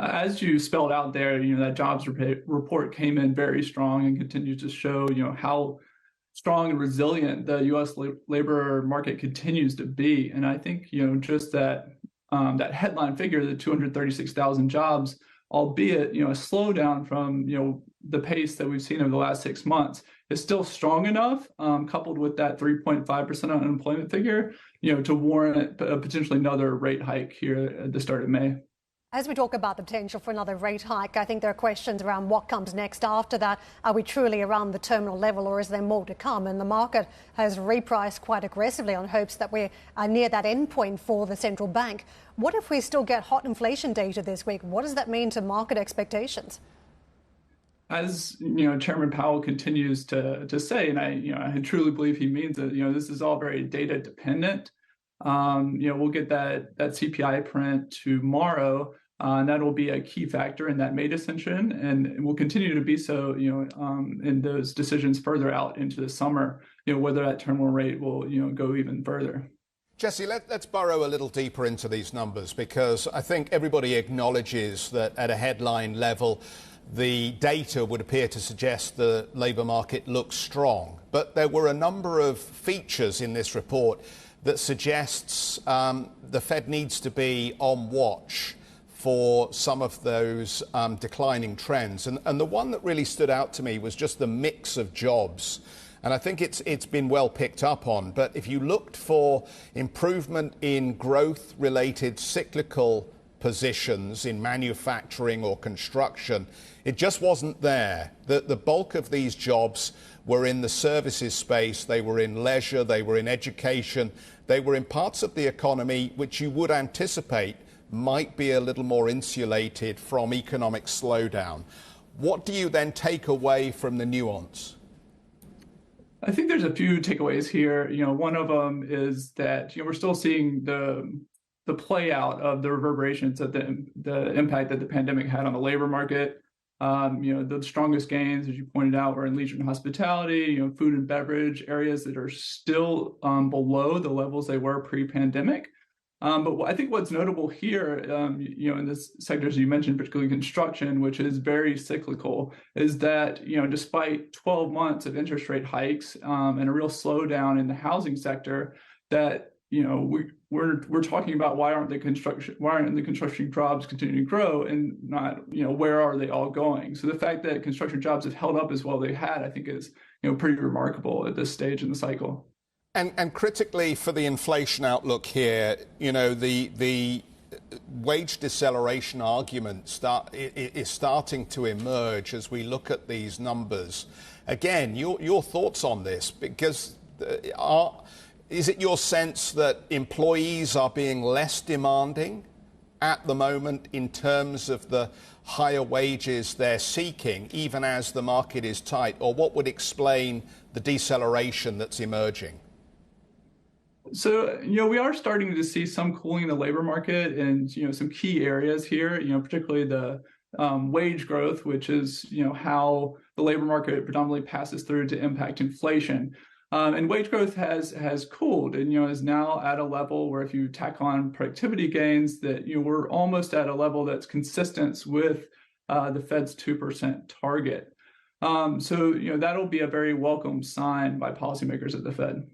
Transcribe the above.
As you spelled out there, that jobs report came in very strong and continues to show, how strong and resilient the U.S. labor market continues to be. And I think, just that headline figure, the 236,000 jobs, albeit, a slowdown from, the pace that we've seen over the last 6 months, is still strong enough, coupled with that 3.5% unemployment figure, to warrant potentially another rate hike here at the start of May. As we talk about the potential for another rate hike, I think there are questions around what comes next after that. Are we truly around the terminal level, or is there more to come? And the market has repriced quite aggressively on hopes that we are near that endpoint for the central bank. What if we still get hot inflation data this week? What does that mean to market expectations? As Chairman Powell continues to say, and I truly believe he means it, this is all very data dependent. We'll get that CPI print tomorrow. And that will be a key factor in that May decision, and will continue to be so, in those decisions further out into the summer, whether that terminal rate will, go even further. Jesse, let's burrow a little deeper into these numbers, because I think everybody acknowledges that at a headline level, the data would appear to suggest the labour market looks strong. But there were a number of features in this report that suggests the Fed needs to be on watch for some of those declining trends. And the one that really stood out to me was just the mix of jobs. And I think it's been well picked up on. But if you looked for improvement in growth-related cyclical positions in manufacturing or construction, it just wasn't there. The bulk of these jobs were in the services space, they were in leisure, they were in education, they were in parts of the economy which you would anticipate might be a little more insulated from economic slowdown. What do you then take away from the nuance? I think there's a few takeaways here. One of them is that we're still seeing the play out of the reverberations of the impact that the pandemic had on the labor market. The strongest gains, as you pointed out, were in leisure and hospitality, food and beverage, areas that are still below the levels they were pre-pandemic. But I think what's notable here, in this sectors you mentioned, particularly construction, which is very cyclical, is that, despite 12 months of interest rate hikes and a real slowdown in the housing sector, that, we're talking about why aren't the construction jobs continuing to grow, and not, where are they all going? So the fact that construction jobs have held up as well as they had, I think is, pretty remarkable at this stage in the cycle. And critically for the inflation outlook here, the wage deceleration argument is starting to emerge as we look at these numbers. Again, your thoughts on this, because is it your sense that employees are being less demanding at the moment in terms of the higher wages they're seeking, even as the market is tight? Or what would explain the deceleration that's emerging? So, we are starting to see some cooling in the labor market and, some key areas here, particularly the wage growth, which is, how the labor market predominantly passes through to impact inflation. And wage growth has cooled and, is now at a level where if you tack on productivity gains, that, we're almost at a level that's consistent with the Fed's 2% target. So, that'll be a very welcome sign by policymakers at the Fed.